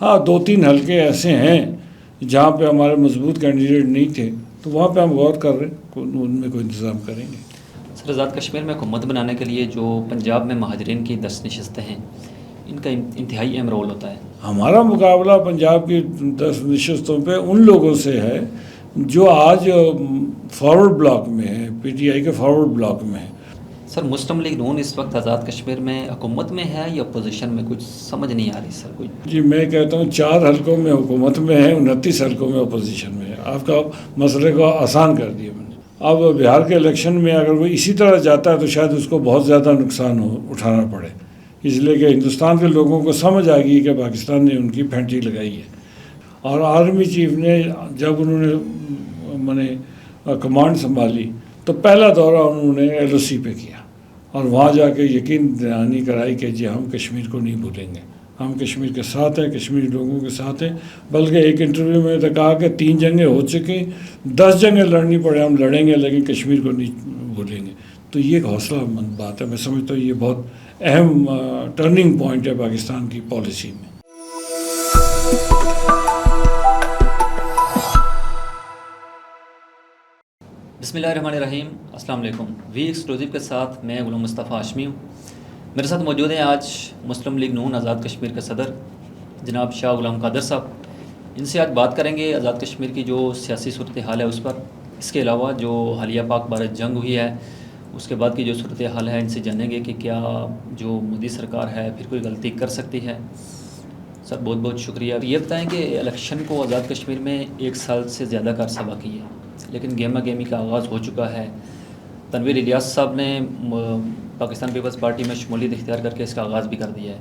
ہاں 2-3 حلقے ایسے ہیں جہاں پہ ہمارے مضبوط کینڈیڈیٹ نہیں تھے، تو وہاں پہ ہم غور کر رہے ہیں، ان میں کوئی انتظام کریں گے۔ سر، آزاد کشمیر میں حکومت بنانے کے لیے جو پنجاب میں مہاجرین کی 10 نشستیں ہیں، ان کا انتہائی اہم رول ہوتا ہے۔ ہمارا مقابلہ پنجاب کی 10 نشستوں پہ ان لوگوں سے ہے جو آج فارورڈ بلاک میں ہے، پی ٹی آئی کے فارورڈ بلاک میں ہے۔ سر، مسلم لیگ نون اس وقت آزاد کشمیر میں حکومت میں ہے یا اپوزیشن میں؟ کچھ سمجھ نہیں آ رہی سر کوئی۔ جی میں کہتا ہوں 4 حلقوں میں حکومت میں ہے، 29 حلقوں میں اپوزیشن میں ہے۔ آپ کا مسئلے کو آسان کر دیا میں نے۔ اب بہار کے الیکشن میں اگر وہ اسی طرح جاتا ہے تو شاید اس کو بہت زیادہ نقصان اٹھانا پڑے، اس لیے کہ ہندوستان کے لوگوں کو سمجھ آ گئی کہ پاکستان نے ان کی پھینٹی لگائی ہے۔ اور آرمی چیف نے جب انہوں نے کمانڈ سنبھالی تو پہلا دورہ انہوں نے ایل او سی پہ کیا، اور وہاں جا کے یقین دہانی کرائی کہ جی ہم کشمیر کو نہیں بھولیں گے، ہم کشمیر کے ساتھ ہیں، کشمیری لوگوں کے ساتھ ہیں۔ بلکہ ایک انٹرویو میں تو کہا کہ 3 جنگیں ہو چکی، 10 جنگیں لڑنی پڑے ہم لڑیں گے، لیکن کشمیر کو نہیں بھولیں گے۔ تو یہ ایک حوصلہ مند بات ہے، میں سمجھتا ہوں یہ بہت اہم ٹرننگ پوائنٹ ہے پاکستان کی پالیسی میں۔ بسم اللہ الرحمن الرحیم، السلام علیکم۔ وی ایکسکلوزیو کے ساتھ میں غلام مصطفیٰ ہاشمی ہوں۔ میرے ساتھ موجود ہیں آج مسلم لیگ نون آزاد کشمیر کے صدر جناب شاہ غلام قادر صاحب۔ ان سے آج بات کریں گے آزاد کشمیر کی جو سیاسی صورتحال ہے اس پر، اس کے علاوہ جو حالیہ پاک بھارت جنگ ہوئی ہے اس کے بعد کی جو صورتحال ہے، ان سے جانیں گے کہ کیا جو مودی سرکار ہے پھر کوئی غلطی کر سکتی ہے۔ سر بہت بہت شکریہ۔ یہ بتائیں کہ الیکشن کو آزاد کشمیر میں 1 سال سے زیادہ کا عرصہ باقی ہے، لیکن گیما گیمی کا آغاز ہو چکا ہے۔ تنویر الیاس صاحب نے پاکستان پیپلز پارٹی میں شمولیت اختیار کر کے اس کا آغاز بھی کر دیا ہے۔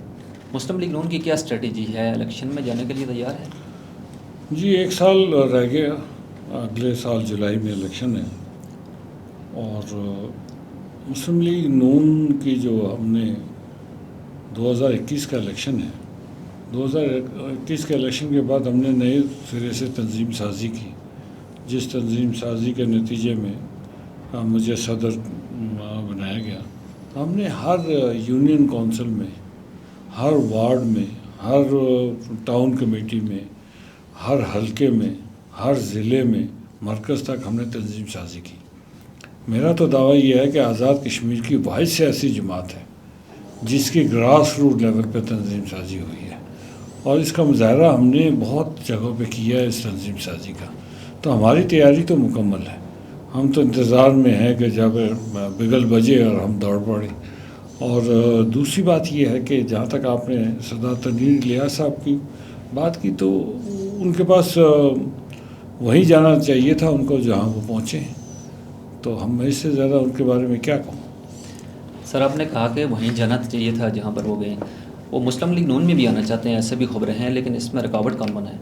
مسلم لیگ نون کی کیا اسٹریٹجی ہے؟ الیکشن میں جانے کے لیے تیار ہے؟ جی 1 سال رہ گیا، اگلے سال جولائی میں الیکشن ہے، اور مسلم لیگ نون کی جو ہم نے 2021 کا الیکشن ہے، 2021 کے الیکشن کے بعد ہم نے نئے سرے سے تنظیم سازی کی، جس تنظیم سازی کے نتیجے میں مجھے صدر بنایا گیا۔ ہم نے ہر یونین کونسل میں، ہر وارڈ میں، ہر ٹاؤن کمیٹی میں، ہر حلقے میں، ہر ضلع میں، مرکز تک ہم نے تنظیم سازی کی۔ میرا تو دعویٰ یہ ہے کہ آزاد کشمیر کی واحد سیاسی جماعت ہے جس کی گراس روٹ لیول پہ تنظیم سازی ہوئی ہے، اور اس کا مظاہرہ ہم نے بہت جگہوں پہ کیا ہے اس تنظیم سازی کا۔ تو ہماری تیاری تو مکمل ہے، ہم تو انتظار میں ہیں کہ جب بگل بجے اور ہم دوڑ پڑیں۔ اور دوسری بات یہ ہے کہ جہاں تک آپ نے سردار تنویر الیاس صاحب کی بات کی، تو ان کے پاس وہیں جانا چاہیے تھا ان کو جہاں وہ پہنچے ہیں، تو ہم اس سے زیادہ ان کے بارے میں کیا کہوں۔ سر، آپ نے کہا کہ وہیں جانا چاہیے تھا جہاں پر وہ گئے، وہ مسلم لیگ نون میں بھی آنا چاہتے ہیں، ایسے بھی خبریں ہیں، لیکن اس میں رکاوٹ کون بنا ہے؟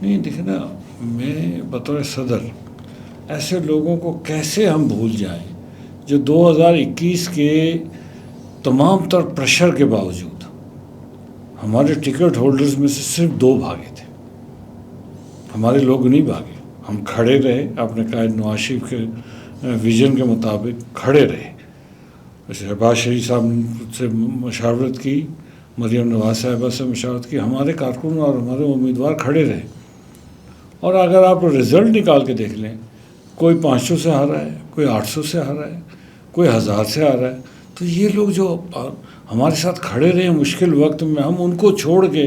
نہیں دیکھیں نا، میں بطور صدر ایسے لوگوں کو کیسے ہم بھول جائیں جو 2021 کے تمام تر پریشر کے باوجود ہمارے ٹکٹ ہولڈرز میں سے صرف 2 بھاگے تھے، ہمارے لوگ نہیں بھاگے، ہم کھڑے رہے، اپنے قائد نواز شریف کے ویژن کے مطابق کھڑے رہے۔ شہباز شریف صاحب سے مشاورت کی، مریم نواز صاحبہ سے مشاورت کی، ہمارے کارکن اور ہمارے امیدوار کھڑے رہے۔ اور اگر آپ رزلٹ نکال کے دیکھ لیں، کوئی 500 سے ہارا ہے، کوئی 800 سے ہارا ہے، کوئی 1000 سے ہارا ہے، تو یہ لوگ جو ہمارے ساتھ کھڑے رہے مشکل وقت میں، ہم ان کو چھوڑ کے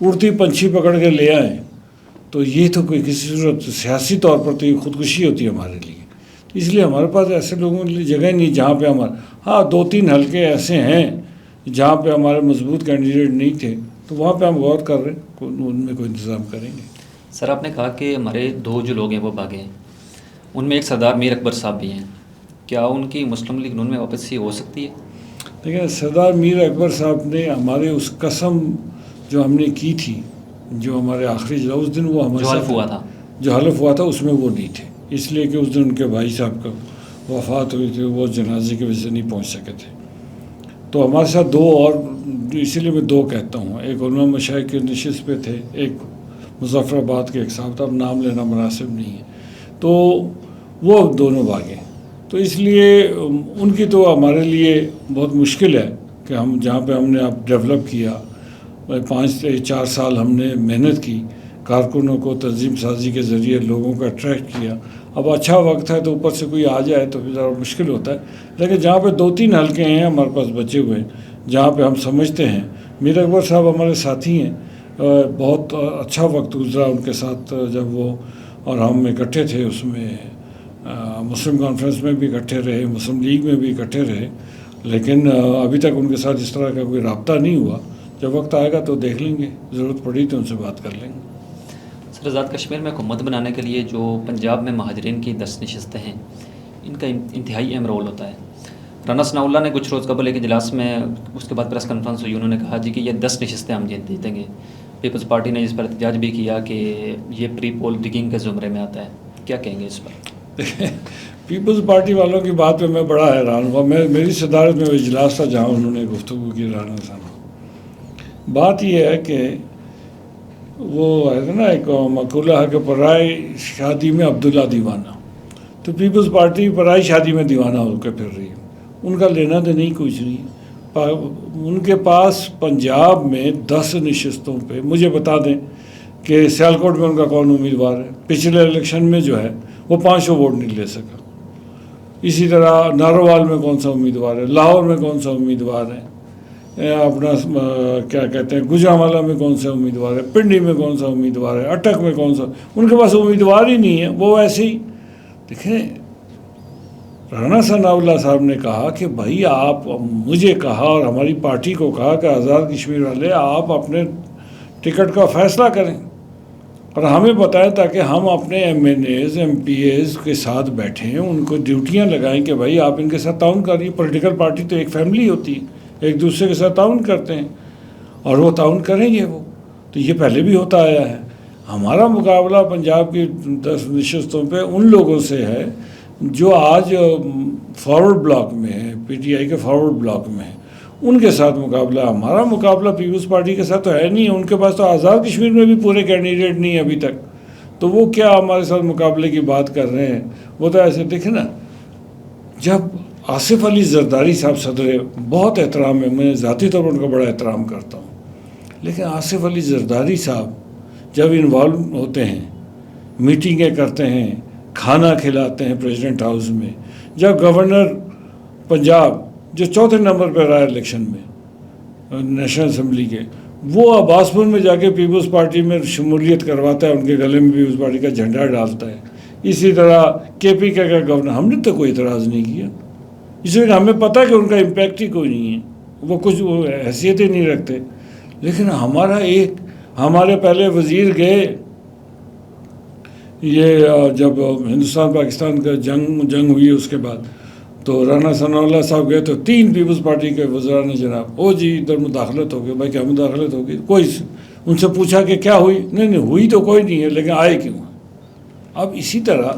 اڑتی پنچھی پکڑ کے لے آئیں، تو یہ تو کوئی کسی صورت سیاسی طور پر تو یہ خودکشی ہوتی ہے ہمارے لیے۔ اس لیے ہمارے پاس ایسے لوگوں کے لیے جگہ نہیں جہاں پہ ہاں 2-3 حلقے ایسے ہیں جہاں پہ ہمارے مضبوط کینڈیڈیٹ نہیں تھے، تو وہاں پہ ہم غور کر رہے ہیں، ان میں کوئی انتظام کریں گے۔ سر، آپ نے کہا کہ ہمارے 2 جو لوگ ہیں وہ بھاگے ہیں، ان میں ایک سردار میر اکبر صاحب بھی ہیں، کیا ان کی مسلم لیگ نون میں واپسی ہو سکتی ہے؟ دیکھیں، سردار میر اکبر صاحب نے ہمارے اس قسم جو ہم نے کی تھی، جو ہمارے آخری اس دن وہ ہمارے جو حلف ہوا تھا، جو حلف ہوا تھا، اس میں وہ نہیں تھے، اس لیے کہ اس دن ان کے بھائی صاحب کا وفات ہوئی تھی، وہ جنازے کی وجہ سے نہیں پہنچ سکے تھے۔ تو ہمارے ساتھ 2 اور، اسی لیے میں 2 کہتا ہوں، ایک علماء مشائخ کی نشست پہ تھے، ایک مظفر آباد کے ایک صاحب تھا، اب نام لینا مناسب نہیں ہے، تو وہ دونوں بھاگے۔ تو اس لیے ان کی تو ہمارے لیے بہت مشکل ہے کہ ہم جہاں پہ ہم نے اب ڈیولپ کیا، 5-4 سال ہم نے محنت کی، کارکنوں کو تنظیم سازی کے ذریعے لوگوں کو اٹریکٹ کیا. اب اچھا وقت ہے تو اوپر سے کوئی آ جائے تو پھر ذرا مشکل ہوتا ہے. لیکن جہاں پہ 2-3 حلقے ہیں ہمارے پاس بچے ہوئے ہیں جہاں پہ ہم سمجھتے ہیں. میر اکبر صاحب ہمارے ساتھی ہیں، بہت اچھا وقت گزرا ان کے ساتھ جب وہ اور ہم اکٹھے تھے. اس میں مسلم کانفرنس میں بھی اکٹھے رہے، مسلم لیگ میں بھی اکٹھے رہے، لیکن ابھی تک ان کے ساتھ اس طرح کا کوئی رابطہ نہیں ہوا. جب وقت آئے گا تو دیکھ لیں گے، ضرورت پڑی تو ان سے بات کر لیں گے. سر، آزاد کشمیر میں حکومت بنانے کے لیے جو پنجاب میں مہاجرین کی 10 نشستیں ہیں، ان کا انتہائی اہم رول ہوتا ہے. رانا ثناء اللہ نے کچھ روز قبل ایک اجلاس میں، اس کے بعد پریس کانفرنس ہوئی، انہوں نے کہا جی کہ یہ 10 نشستیں ہم جیتیں گے. پیپلز پارٹی نے اس پر احتجاج بھی کیا کہ یہ پری پول ڈگنگ کے زمرے میں آتا ہے. کیا کہیں گے اس پر؟ پیپلز پارٹی والوں کی بات پہ میں بڑا حیران ہوا. میری صدارت میں وہ اجلاس تھا جہاں انہوں نے گفتگو کی رانا ثناء. بات یہ ہے کہ وہ ہے نا ایک مقولہ ہے کہ پرائی شادی میں عبداللہ دیوانہ. تو پیپلز پارٹی پرائی شادی میں دیوانہ ہو کے پھر رہی ہے. ان کا لینا تو نہیں کچھ نہیں. ان کے پاس پنجاب میں 10 نشستوں پہ مجھے بتا دیں کہ سیالکوٹ میں ان کا کون امیدوار ہے. پچھلے الیکشن میں جو ہے وہ 500 ووٹ نہیں لے سکا. اسی طرح نارووال میں کون سا امیدوار ہے، لاہور میں کون سا امیدوار ہے، اپنا کیا کہتے ہیں گوجرانوالہ میں کون سا امیدوار ہے، پنڈی میں کون سا امیدوار ہے، اٹک میں کون سا. ان کے پاس امیدوار ہی نہیں ہے. وہ ایسے ہی دیکھیں. رانا ثناء اللہ صاحب نے کہا کہ بھائی آپ مجھے کہا اور ہماری پارٹی کو کہا کہ آزاد کشمیر والے آپ اپنے ٹکٹ کا فیصلہ کریں اور ہمیں بتائیں تاکہ ہم اپنے M N As M P As کے ساتھ بیٹھیں، ان کو ڈیوٹیاں لگائیں کہ بھائی آپ ان کے ساتھ تعاون کریے. پولیٹیکل پارٹی تو ایک فیملی ہوتی ہے، ایک دوسرے کے ساتھ تعاون کرتے ہیں اور وہ تعاون کریں گے. وہ تو یہ پہلے بھی ہوتا آیا ہے. ہمارا مقابلہ پنجاب کی 10 نشستوں پہ ان لوگوں سے ہے جو آج فارورڈ بلاک میں ہے، پی ٹی آئی کے فارورڈ بلاک میں ہے. ان کے ساتھ مقابلہ. ہمارا مقابلہ پیپلز پارٹی کے ساتھ تو ہے نہیں. ان کے پاس تو آزاد کشمیر میں بھی پورے کینڈیڈیٹ نہیں ہیں ابھی تک. تو وہ کیا ہمارے ساتھ مقابلے کی بات کر رہے ہیں. وہ تو ایسے دیکھیں نا، جب آصف علی زرداری صاحب صدر، بہت احترام ہے، میں ذاتی طور پر ان کا بڑا احترام کرتا ہوں، لیکن آصف علی زرداری صاحب جب انوالو ہوتے ہیں، میٹنگیں کرتے ہیں، کھانا کھلاتے ہیں پریزیڈنٹ ہاؤس میں، جب گورنر پنجاب جو 4تھے نمبر پہ رہا الیکشن میں نیشنل اسمبلی کے، وہ عباس پور میں جا کے پیپلز پارٹی میں شمولیت کرواتا ہے، ان کے گلے میں پیپلز پارٹی کا جھنڈا ڈالتا ہے. اسی طرح کے پی کا گورنر، ہم نے تو کوئی اعتراض نہیں کیا، اس لیے ہمیں پتہ ہے کہ ان کا امپیکٹ ہی کوئی نہیں ہے، وہ کچھ حیثیت ہی نہیں رکھتے. لیکن ہمارے پہلے وزیر گئے، یہ جب ہندوستان پاکستان کا جنگ ہوئی اس کے بعد، تو رانا ثناء اللہ صاحب گئے تو 3 پیپلز پارٹی کے وزراء نے جناب جی ادھر مداخلت ہو گئی. بھائی کیا مداخلت ہوگی؟ کوئی ان سے پوچھا کہ کیا ہوئی؟ نہیں ہوئی تو کوئی نہیں ہے، لیکن آئے کیوں؟ اب اسی طرح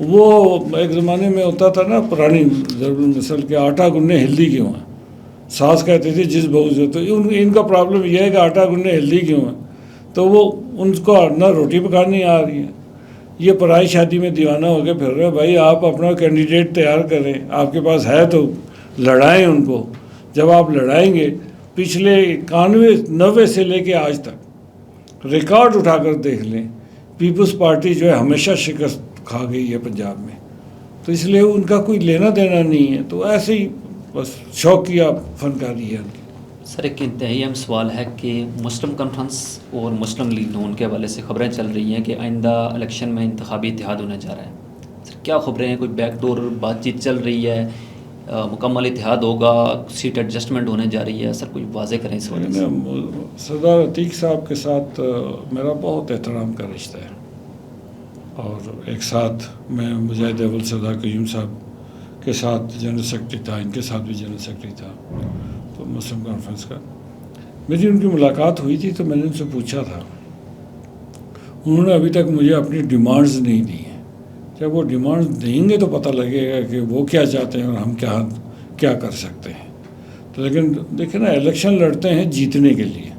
وہ ایک زمانے میں ہوتا تھا نا، پرانی ضرب المثل کے آٹا گننے ہلدی کیوں ہیں. ساس کہتے تھے جس بہو سے، تو ان کا پرابلم یہ ہے کہ آٹا گننے ہلدی کیوں ہیں. تو وہ ان کو نہ روٹی پکانی آ رہی ہے، یہ پرائی شادی میں دیوانہ ہو کے پھر رہے. بھائی آپ اپنا کینڈیڈیٹ تیار کریں، آپ کے پاس ہے تو لڑائیں ان کو. جب آپ لڑائیں گے، پچھلے 91-90 سے لے کے آج تک ریکارڈ اٹھا کر دیکھ لیں، پیپلز پارٹی جو ہے ہمیشہ شکست کھا گئی ہے پنجاب میں. تو اس لیے ان کا کوئی لینا دینا نہیں ہے. تو ایسے ہی بس شوقیہ فنکاری ہے ان کی. سر، ایک انتہائی اہم سوال ہے کہ مسلم کانفرنس اور مسلم لیگ نون کے حوالے سے خبریں چل رہی ہیں کہ آئندہ الیکشن میں انتخابی اتحاد ہونے جا رہا ہے. سر کیا خبریں ہیں؟ کوئی بیک ڈور بات چیت چل رہی ہے؟ مکمل اتحاد ہوگا؟ سیٹ ایڈجسٹمنٹ ہونے جا رہی ہے؟ سر کوئی واضح کریں اس وجہ سے. سردار عتیق صاحب کے ساتھ میرا بہت احترام کا رشتہ ہے، اور ایک ساتھ میں مجاہد اول سردار قیوم صاحب کے ساتھ جنرل سیکرٹری تھا، ان کے ساتھ بھی جنرل سیکرٹری تھا تو مسلم کانفرنس کا. میری ان کی ملاقات ہوئی تھی تو میں نے ان سے پوچھا تھا، انہوں نے ابھی تک مجھے اپنی ڈیمانڈز نہیں دی ہیں. جب وہ ڈیمانڈز دیں گے تو پتہ لگے گا کہ وہ کیا چاہتے ہیں اور ہم کیا کر سکتے ہیں. تو لیکن دیکھیں نا، الیکشن لڑتے ہیں جیتنے کے لیے.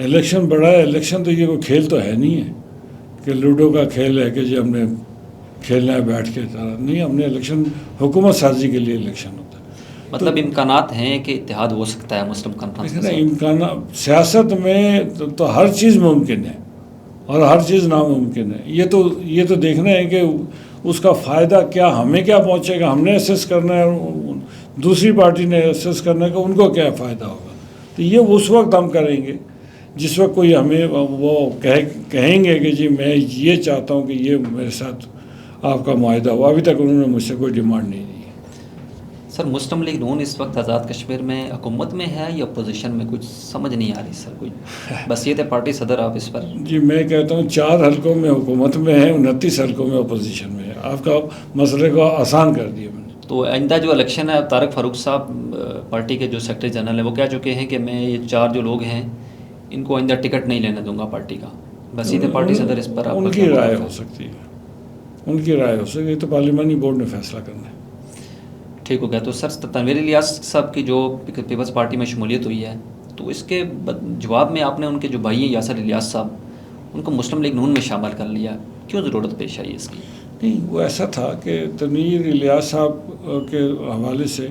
الیکشن بڑا ہے، الیکشن تو یہ کوئی کھیل تو ہے نہیں ہے کہ لوڈو کا کھیل ہے کہ جی ہم نے کھیلنا ہے بیٹھ کے. نہیں، ہم نے الیکشن حکومت سازی کے لیے الیکشن ہوتا ہے. مطلب امکانات ہیں کہ اتحاد ہو سکتا ہے مسلم کانفرنس کے ساتھ؟ امکانات سیاست میں تو ہر چیز ممکن ہے اور ہر چیز ناممکن ہے. یہ تو دیکھنا ہے کہ اس کا فائدہ کیا، ہمیں کیا پہنچے گا، ہم نے اسیس کرنا ہے، دوسری پارٹی نے اسیس کرنا ہے کہ ان کو کیا فائدہ ہوگا. تو یہ اس وقت ہم کریں گے جس وقت کوئی ہمیں وہ کہیں گے کہ جی میں یہ چاہتا ہوں کہ یہ میرے ساتھ آپ کا معاہدہ ہوا. ابھی تک انہوں نے مجھ سے کوئی ڈیمانڈ نہیں دی. سر مسلم لیگ نون اس وقت آزاد کشمیر میں حکومت میں ہے یا اپوزیشن میں؟ کچھ سمجھ نہیں آ رہی سر. کوئی بصیت پارٹی صدر آپ اس پر؟ جی میں کہتا ہوں 4 حلقوں میں حکومت میں ہے، 29 حلقوں میں اپوزیشن میں ہے. آپ کا مسئلے کو آسان کر دیا میں نے. تو آئندہ جو الیکشن ہے، طارق فاروق صاحب پارٹی کے جو سیکرٹری جنرل ہیں وہ کہہ چکے ہیں کہ میں یہ 4 جو لوگ ہیں ان کو آئندہ ٹکٹ نہیں لینے دوں گا پارٹی کا. بصیت پارٹی صدر اس پر ان کی رائے ہو سکتی ہے، ان کی رائے ہو سکتی ہے، تو پارلیمانی بورڈ نے فیصلہ کرنا ہے. ٹھیک ہو گیا. تو سر تنویر الیاس صاحب کی جو پیپلز پارٹی میں شمولیت ہوئی ہے، تو اس کے جواب میں آپ نے ان کے جو بھائی ہیں یاسر الیاس صاحب ان کو مسلم لیگ نون میں شامل کر لیا. کیوں ضرورت پیش آئی اس کی؟ نہیں، وہ ایسا تھا کہ تنویر الیاس صاحب کے حوالے سے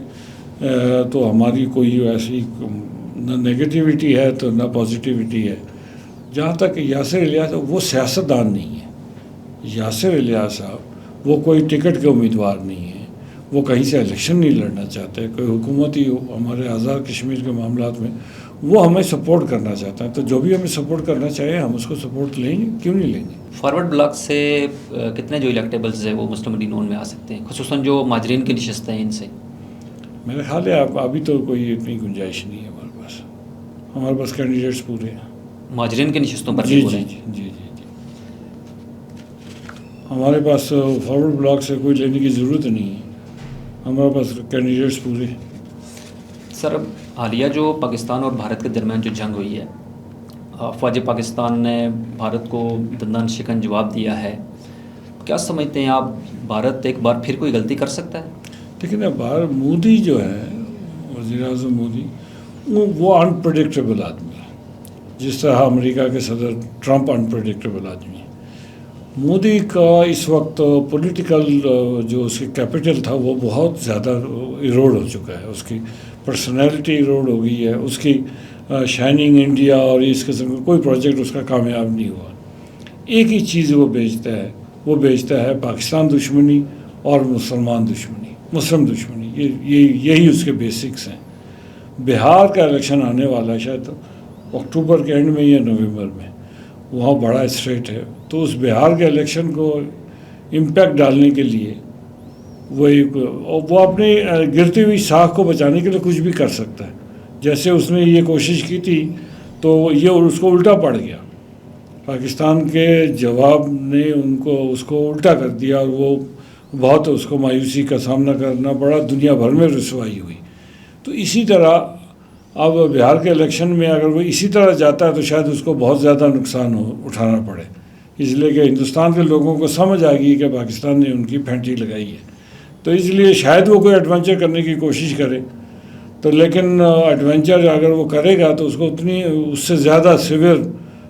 تو ہماری کوئی ایسی نہ نگیٹیوٹی ہے تو نہ پازیٹیوٹی ہے. جہاں تک یاسر الیاس، وہ سیاستدان نہیں ہے. یاسر الیاس صاحب وہ کوئی ٹکٹ کے امیدوار نہیں ہیں، وہ کہیں سے الیکشن نہیں لڑنا چاہتے. کوئی حکومتی ہمارے آزاد کشمیر کے معاملات میں وہ ہمیں سپورٹ کرنا چاہتا ہے. تو جو بھی ہمیں سپورٹ کرنا چاہے ہم اس کو سپورٹ لیں گے، کیوں نہیں لیں گے. فارورڈ بلاک سے کتنے جو الیکٹیبلز ہیں وہ مسلم لیگ نون میں آ سکتے ہیں، خصوصاً جو مہاجرین کی نشستیں ہیں ان سے؟ میرا خیال ہے ابھی تو کوئی اتنی گنجائش نہیں ہے ہمارے پاس کینڈیڈیٹس پورے ہیں مہاجرین کی نشستوں پر. جی ہمارے پاس فارورڈ بلاک سے کوئی لینے کی ضرورت نہیں ہے، ہمارے پاس کینڈیڈیٹس پورے ہیں. سر حالیہ جو پاکستان اور بھارت کے درمیان جو جنگ ہوئی ہے، افواج پاکستان نے بھارت کو دندان شکن جواب دیا ہے. کیا سمجھتے ہیں آپ بھارت ایک بار پھر کوئی غلطی کر سکتا ہے؟ لیکن مودی جو ہے وزیر اعظم مودی، وہ انپریڈکٹیبل آدمی ہے، جس طرح امریکہ کے صدر ٹرمپ انپریڈکٹیبل آدمی ہے. مودی کا اس وقت پولیٹیکل جو اس کی کیپٹل تھا وہ بہت زیادہ ایروڈ ہو چکا ہے. اس کی پرسنالٹی ایروڈ ہو گئی ہے. اس کی شائننگ انڈیا اور اس قسم کا کوئی پروجیکٹ اس کا کامیاب نہیں ہوا. ایک ہی چیز وہ بیچتا ہے پاکستان دشمنی اور مسلم دشمنی. یہی اس کے بیسکس ہیں. بہار کا الیکشن آنے والا ہے شاید اکتوبر کے اینڈ میں یا نومبر میں. وہاں بڑا اسٹیٹ ہے، تو اس بہار کے الیکشن کو امپیکٹ ڈالنے کے لیے وہ اپنی گرتی ہوئی ساکھ کو بچانے کے لیے کچھ بھی کر سکتا ہے. جیسے اس نے یہ کوشش کی تھی تو یہ اس کو الٹا پڑ گیا. پاکستان کے جواب نے اس کو الٹا کر دیا اور وہ بہت اس کو مایوسی کا سامنا کرنا پڑا، دنیا بھر میں رسوائی ہوئی. تو اسی طرح اب بہار کے الیکشن میں اگر وہ اسی طرح جاتا ہے تو شاید اس کو بہت زیادہ نقصان اٹھانا پڑے، اس لیے کہ ہندوستان کے لوگوں کو سمجھ آ گئی کہ پاکستان نے ان کی پھینٹی لگائی ہے. تو اس لیے شاید وہ کوئی ایڈونچر کرنے کی کوشش کرے. تو لیکن ایڈونچر اگر وہ کرے گا تو اس کو اس سے زیادہ سیویئر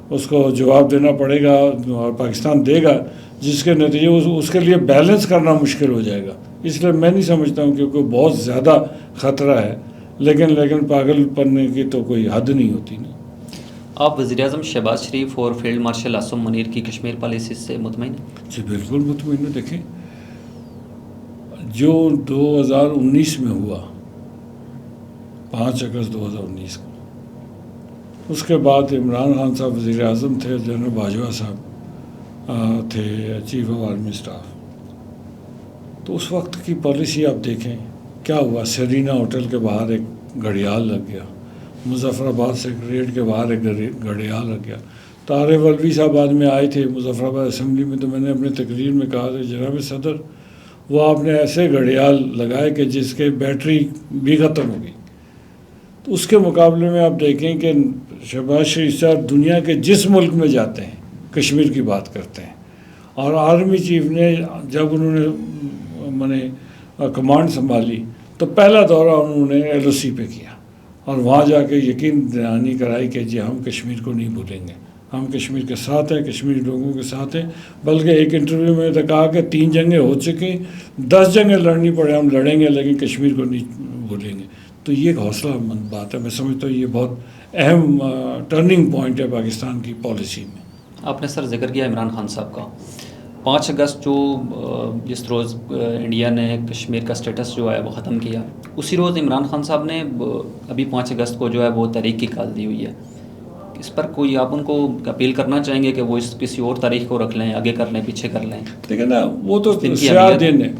اس کو جواب دینا پڑے گا اور پاکستان دے گا، جس کے نتیجے اس کے لیے بیلنس کرنا مشکل ہو جائے گا. اس لیے میں نہیں سمجھتا ہوں کہ کوئی بہت زیادہ خطرہ ہے، لیکن پاگل پن کی تو کوئی حد نہیں ہوتی. نہیں. آپ وزیر اعظم شہباز شریف اور فیلڈ مارشل عاصم منیر کی کشمیر پالیسی سے مطمئن ہیں؟ جی بالکل مطمئن ہوں. دیکھیں جو 2019 میں ہوا 5 اگست 2019 کو، اس کے بعد عمران خان صاحب وزیر اعظم تھے، جنرل باجوہ صاحب تھے چیف آف آرمی اسٹاف. تو اس وقت کی پالیسی آپ دیکھیں کیا ہوا. سیرینا ہوٹل کے باہر ایک گھڑیال لگ گیا، مظفر آباد سیکریٹریٹ کے باہر ایک گھڑیال لگ گیا. طارق الوی صاحب بعد میں آئے تھے مظفر آباد اسمبلی میں، تو میں نے اپنے تقریر میں کہا تھا جناب صدر وہ آپ نے ایسے گھڑیال لگائے کہ جس کے بیٹری بھی ختم ہو گئی. تو اس کے مقابلے میں آپ دیکھیں کہ شہباز شریف صاحب دنیا کے جس ملک میں جاتے ہیں کشمیر کی بات کرتے ہیں. اور آرمی چیف نے جب انہوں نے کمانڈ سنبھالی تو پہلا دورہ انہوں نے LOC پہ کیا اور وہاں جا کے یقین دہانی کرائی کہ جی ہم کشمیر کو نہیں بھولیں گے، ہم کشمیر کے ساتھ ہیں، کشمیری لوگوں کے ساتھ ہیں، بلکہ ایک انٹرویو میں نے کہا کہ 3 جنگیں ہو چکی، 10 جنگیں لڑنی پڑے ہم لڑیں گے لیکن کشمیر کو نہیں بھولیں گے. تو یہ ایک حوصلہ مند بات ہے. میں سمجھتا ہوں یہ بہت اہم ٹرننگ پوائنٹ ہے پاکستان کی پالیسی میں. آپ نے سر ذکر کیا عمران خان صاحب کا. 5 اگست جو جس روز انڈیا نے کشمیر کا اسٹیٹس جو ہے وہ ختم کیا، اسی روز عمران خان صاحب نے ابھی 5 اگست کو جو ہے وہ تحریک کی کال دی ہوئی ہے. اس پر کوئی آپ ان کو اپیل کرنا چاہیں گے کہ وہ اس کسی اور تاریخ کو رکھ لیں، آگے کر لیں، پیچھے کر لیں؟ دیکھیں نا، وہ تو سیاہ دن ہے،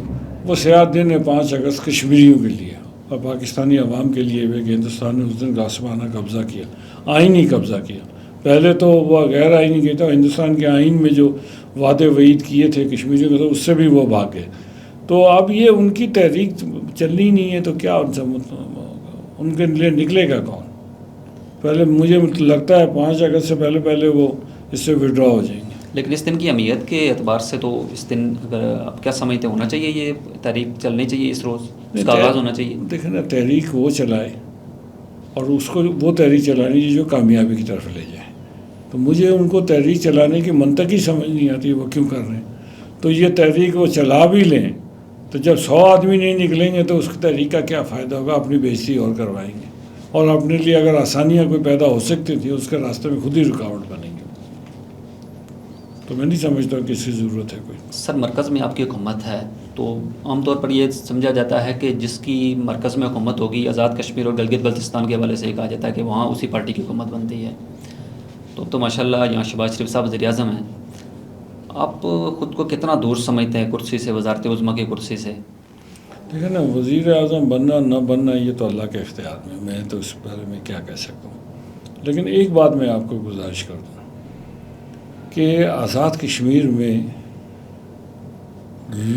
وہ سیاہ دن ہے 5 اگست کشمیریوں کے لیے اور پاکستانی عوام کے لیے بھی کہ ہندوستان نے اس دن غاصبانہ قبضہ کیا، آئینی قبضہ کیا. پہلے تو وہ غیر آئینی کیا تھا، ہندوستان کے آئین میں جو وعدے وعید کیے تھے کشمیریوں کے، تو اس سے بھی وہ بھاگ گئے. تو اب یہ ان کی تحریک چلنی نہیں ہے تو کیا ان کے لیے نکلے گا کون؟ پہلے مجھے لگتا ہے 5 اگست سے پہلے وہ اس سے وڈرا ہو جائیں گے. لیکن اس دن کی اہمیت کے اعتبار سے تو اس دن اگر آپ کیا سمجھتے ہونا چاہیے، یہ تحریک چلنی چاہیے اس روز، اس کا آغاز ہونا چاہیے؟ دیکھیں نا، تحریک وہ چلائے اور اس کو وہ تحریک چلانی ہے جو کامیابی کی طرف لے جائے. تو مجھے ان کو تحریک چلانے کی منطق ہی سمجھ نہیں آتی وہ کیوں کر رہے ہیں. تو یہ تحریک وہ چلا بھی لیں تو جب 100 آدمی نہیں نکلیں گے تو اس تحریک کا کیا فائدہ ہوگا؟ اپنی بےزتی اور کروائیں گے اور اپنے لیے اگر آسانیاں کوئی پیدا ہو سکتی تھی اس کے راستے میں خود ہی رکاوٹ بنیں گے. تو میں نہیں سمجھتا کہ اس کی ضرورت ہے کوئی. سر مرکز میں آپ کی حکومت ہے تو عام طور پر یہ سمجھا جاتا ہے کہ جس کی مرکز میں حکومت ہوگی، آزاد کشمیر اور گلگت بلتستان کے حوالے سے یہ کہا جاتا ہے کہ وہاں اسی پارٹی کی حکومت بنتی ہے. تو ماشاءاللہ یہاں شہباز شریف صاحب وزیر اعظم ہیں. آپ خود کو کتنا دور سمجھتے ہیں کرسی سے، وزارت عظمیٰ کی کرسی سے؟ دیکھیں نا، وزیر اعظم بننا نہ بننا یہ تو اللہ کے اختیار میں تو اس بارے میں کیا کہہ سکتا ہوں. لیکن ایک بات میں آپ کو گزارش کر دوں کہ آزاد کشمیر میں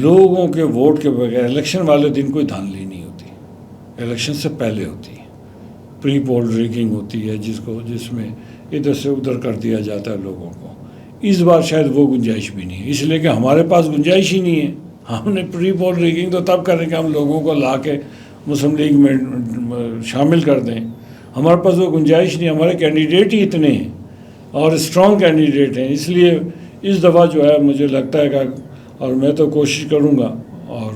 لوگوں کے ووٹ کے بغیر الیکشن والے دن کوئی دھاندلی نہیں ہوتی، الیکشن سے پہلے ہوتی ہے. پری پول ریگنگ ہوتی ہے جس میں ادھر سے ادھر کر دیا جاتا ہے لوگوں کو. اس بار شاید وہ گنجائش بھی نہیں ہے، اس لیے کہ ہمارے پاس گنجائش ہی نہیں ہے. ہم نے پری پول ریگنگ تو تب کریں کہ ہم لوگوں کو لا کے مسلم لیگ میں شامل کر دیں. ہمارے پاس وہ گنجائش نہیں، ہمارے کینڈیڈیٹ ہی اتنے ہیں اور اسٹرانگ کینڈیڈیٹ ہیں. اس لیے اس دفعہ جو ہے مجھے لگتا ہے کہ، اور میں تو کوشش کروں گا اور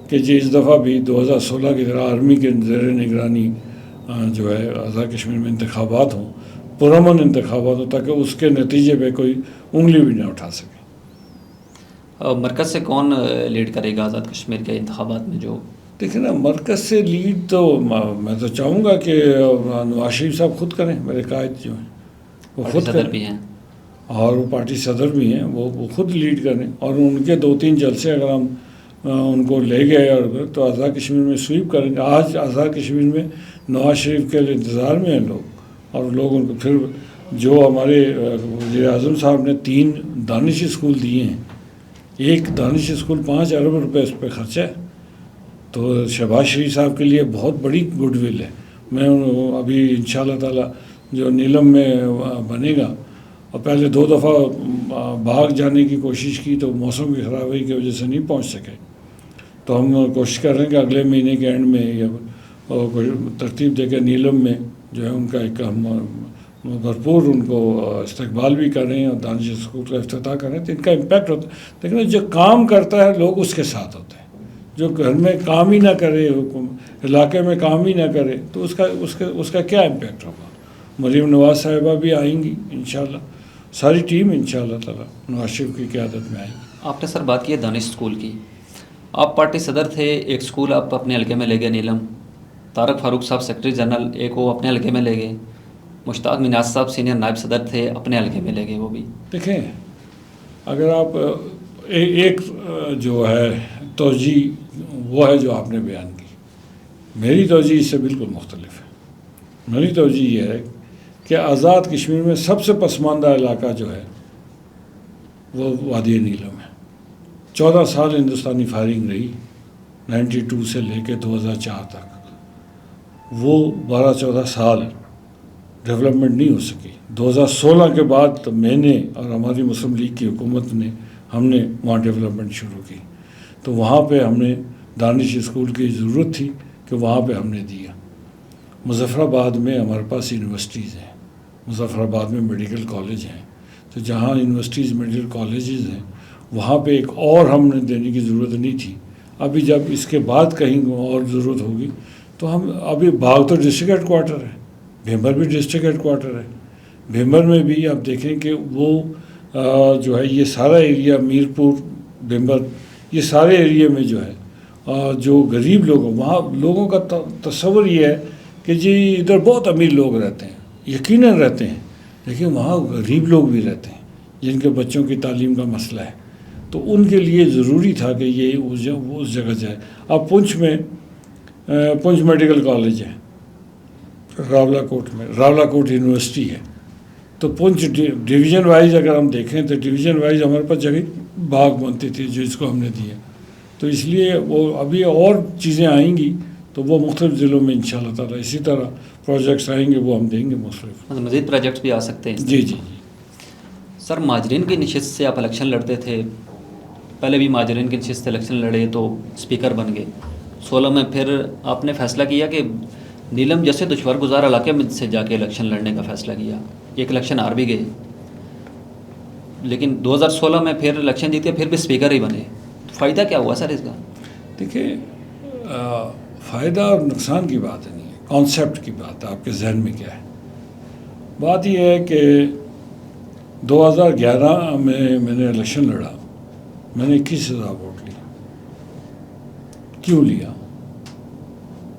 کہ اس دفعہ بھی 2016 کی طرح آرمی کے زیر نگرانی جو ہے آزاد کشمیر میں انتخابات ہوں، پرامن انتخابات ہوں، تاکہ اس کے نتیجے پہ کوئی انگلی بھی نہ اٹھا سکے. مرکز سے کون لیڈ کرے گا آزاد کشمیر کے انتخابات میں؟ جو دیکھیں نا، مرکز سے لیڈ تو میں تو چاہوں گا کہ نواز شریف صاحب خود کریں. میرے قائد جو ہیں وہ خود صدر بھی ہیں اور وہ پارٹی صدر بھی ہیں، وہ خود لیڈ کریں. اور ان کے 2-3 جلسے اگر ہم ان کو لے گئے اور تو آزاد کشمیر میں سویپ کریں گے. آج آزاد کشمیر میں نواز شریف کے انتظار میں ہیں لوگ، اور لوگ ان کو پھر جو ہمارے وزیر اعظم صاحب نے 3 دانش اسکول دیے ہیں، ایک دانش اسکول 5 ارب روپے اس پہ خرچہ ہے. تو شہباز شریف صاحب کے لیے بہت بڑی گڈ ول ہے. میں ابھی انشاءاللہ تعالی جو نیلم میں بنے گا، اور پہلے 2 دفعہ بھاگ جانے کی کوشش کی تو موسم کی خرابی کی وجہ سے نہیں پہنچ سکے. تو ہم کوشش کر رہے ہیں کہ اگلے مہینے کے اینڈ میں یا ترتیب دے کے نیلم میں جو ہے ان کا ایک ہم بھرپور ان کو استقبال بھی کر رہے ہیں اور دانش اسکول کا افتتاح کر رہے ہیں. تو ان کا امپیکٹ ہوتا ہے. لیکن جو کام کرتا ہے لوگ اس کے ساتھ ہوتے ہیں. جو گھر میں کام ہی نہ کرے، علاقے میں کام ہی نہ کرے، تو اس کا کیا امپیکٹ ہوگا؟ مریم نواز صاحبہ بھی آئیں گی انشاءاللہ، ساری ٹیم انشاءاللہ تعالی نواز شریف کی قیادت میں آئیں گی. آپ نے سر بات کی ہے دانش اسکول کی. آپ پارٹی صدر تھے، ایک اسکول آپ اپنے حلقے میں لے گئے نیلم. طارق فاروق صاحب سیکرٹری جنرل، ایک وہ اپنے حلقے میں لے گئے. مشتاق مناز صاحب سینئر نائب صدر تھے، اپنے حلقے میں لے گئے وہ بھی. دیکھیں، اگر آپ ایک جو ہے توجہ وہ ہے جو آپ نے بیان کی، میری توجہ اس سے بالکل مختلف ہے. میری توجہ یہ ہے کہ آزاد کشمیر میں سب سے پسماندہ علاقہ جو ہے وہ وادی نیلم ہے. 14 سال ہندوستانی فائرنگ رہی، 92 سے لے کے 2004 تک. وہ 12-14 سال ڈیولپمنٹ نہیں ہو سکی. 2016 کے بعد میں نے اور ہماری مسلم لیگ کی حکومت نے ہم نے وہاں ڈیولپمنٹ شروع کی. تو وہاں پہ ہم نے دانش اسکول کی ضرورت تھی کہ وہاں پہ ہم نے دیا. مظفر آباد میں ہمارے پاس یونیورسٹیز ہیں، مظفر آباد میں میڈیکل کالج ہیں، تو جہاں یونیورسٹیز میڈیکل کالجز ہیں وہاں پہ ایک اور ہم نے دینے کی ضرورت نہیں تھی. ابھی جب اس کے بعد کہیں اور ضرورت ہوگی تو ہم ابھی باغ تو ڈسٹرکٹ ہیڈ کوارٹر ہے, بھیمر بھی ڈسٹرکٹ ہیڈ کوارٹر ہے. بھیمر میں بھی آپ دیکھیں کہ وہ جو ہے یہ سارا ایریا میرپور بھیمر یہ سارے ایریے میں جو ہے جو غریب لوگ ہیں وہاں لوگوں کا تصور یہ ہے کہ جی ادھر بہت امیر لوگ رہتے ہیں, یقیناً رہتے ہیں, لیکن وہاں غریب لوگ بھی رہتے ہیں جن کے بچوں کی تعلیم کا مسئلہ ہے. تو ان کے لیے ضروری تھا کہ یہ اس جگہ جائے. اب پنچ میں پنچ میڈیکل کالج ہے, راولا کوٹ میں راولا کوٹ یونیورسٹی ہے. تو پنچ ڈویژن وائز اگر ہم دیکھیں تو ڈویژن وائز ہمارے پاس جگہ باغ بنتی تھی جو اس کو ہم نے دیا. تو اس لیے وہ ابھی اور چیزیں آئیں گی تو وہ مختلف ضلعوں میں انشاءاللہ تعالیٰ اسی طرح پروجیکٹس آئیں گے وہ ہم دیں گے مختلف. مزید پروجیکٹس بھی آ سکتے ہیں. جی جی. سر مہاجرین کی نشست سے آپ الیکشن لڑتے تھے, پہلے بھی مہاجرین کی نشست سے الیکشن لڑے تو اسپیکر بن گئے. 16 میں پھر آپ نے فیصلہ کیا کہ نیلم جیسے دشوار گزار علاقے میں سے جا کے الیکشن لڑنے کا فیصلہ کیا. ایک الیکشن ہار بھی گئے, لیکن 2016 میں پھر الیکشن جیتے پھر بھی اسپیکر ہی بنے. فائدہ کیا ہوا سر اس کا؟ دیکھیں فائدہ اور نقصان کی بات نہیں ہے, کانسیپٹ کی بات ہے, آپ کے ذہن میں کیا ہے. بات یہ ہے کہ 2011 میں نے الیکشن لڑا, میں نے 21,000 ووٹ لیا. کیوں لیا؟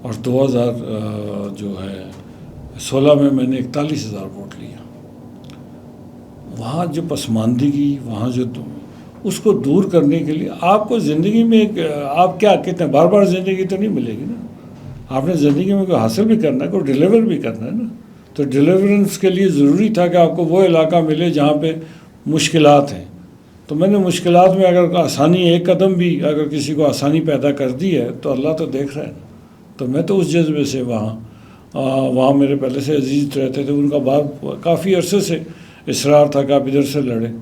اور 2016 میں نے 41,000 ووٹ لیا. وہاں جو پسماندگی, وہاں جو اس کو دور کرنے کے لیے آپ کو زندگی میں آپ کیا کتنے بار بار زندگی تو نہیں ملے گی نا. آپ نے زندگی میں کوئی حاصل بھی کرنا ہے, کوئی ڈیلیور بھی کرنا ہے نا. تو ڈیلیورنس کے لیے ضروری تھا کہ آپ کو وہ علاقہ ملے جہاں پہ مشکلات ہیں. تو میں نے مشکلات میں اگر آسانی ایک قدم بھی اگر کسی کو آسانی پیدا کر دی ہے تو اللہ تو دیکھ رہا ہے نا. تو میں تو اس جذبے سے وہاں میرے پہلے سے عزیز رہتے تھے, ان کا بعد کافی عرصے سے اصرار تھا کہ آپ ادھر سے لڑیں.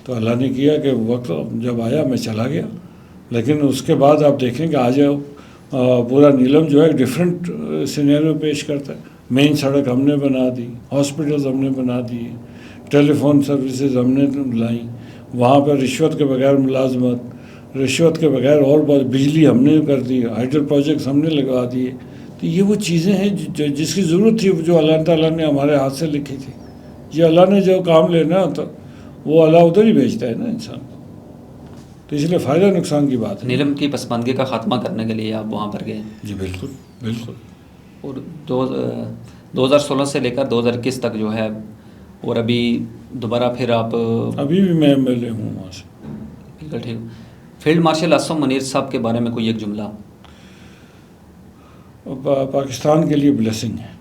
تو اللہ نے کیا کہ وقت جب آیا میں چلا گیا. لیکن اس کے بعد آپ دیکھیں کہ آج پورا نیلم جو ہے ایک ڈفرینٹ سینیریو پیش کرتا ہے. مین سڑک ہم نے بنا دی, ہاسپٹلز ہم نے بنا دیے, ٹیلی فون سروسز ہم نے لائیں, وہاں پر رشوت کے بغیر ملازمت, رشوت کے بغیر اور بہت بجلی ہم نے کر دی, ہائیڈل پروجیکٹس ہم نے لگوا دیے. تو یہ وہ چیزیں ہیں جس کی ضرورت تھی, جو اللہ تعالیٰ نے ہمارے ہاتھ سے لکھی تھی. یہ اللہ نے جو کام لینا ہوتا وہ اللہ ادھر ہی بھیجتا ہے نا انسان کو. تو اس لیے فائدہ نقصان کی بات ہے. نیلم کی پسماندگی کا خاتمہ کرنے کے لیے آپ وہاں پر گئے. جی بالکل بالکل. اور 2016 سے لے کر 2021 تک جو ہے, اور ابھی دوبارہ پھر آپ ابھی بھی میں ایم ایل اے ہوں وہاں سے. بالکل ٹھیک. فیلڈ مارشل اسم منیر صاحب کے بارے میں کوئی ایک جملہ. پاکستان کے لیے بلیسنگ ہے.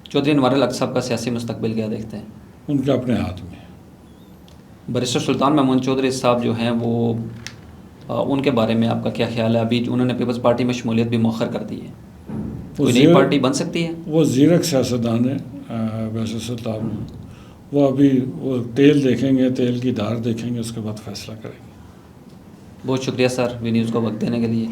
چودھری انوار الحق صاحب کا سیاسی مستقبل کیا دیکھتے ہیں؟ ان کے اپنے ہاتھ میں. بیرسٹر سلطان محمود چودھری صاحب جو ہیں وہ ان کے بارے میں آپ کا کیا خیال ہے؟ ابھی انہوں نے پیپلز پارٹی میں شمولیت بھی مؤخر کر دی ہے, کوئی نئی پارٹی بن سکتی ہے؟ وہ زیرک سیاستدان ہے بیرسٹر سلطان. وہ ابھی وہ تیل دیکھیں گے, تیل کی دھار دیکھیں گے, اس کے بعد فیصلہ کریں گے. بہت شکریہ سر وی نیوز کو وقت دینے کے لیے.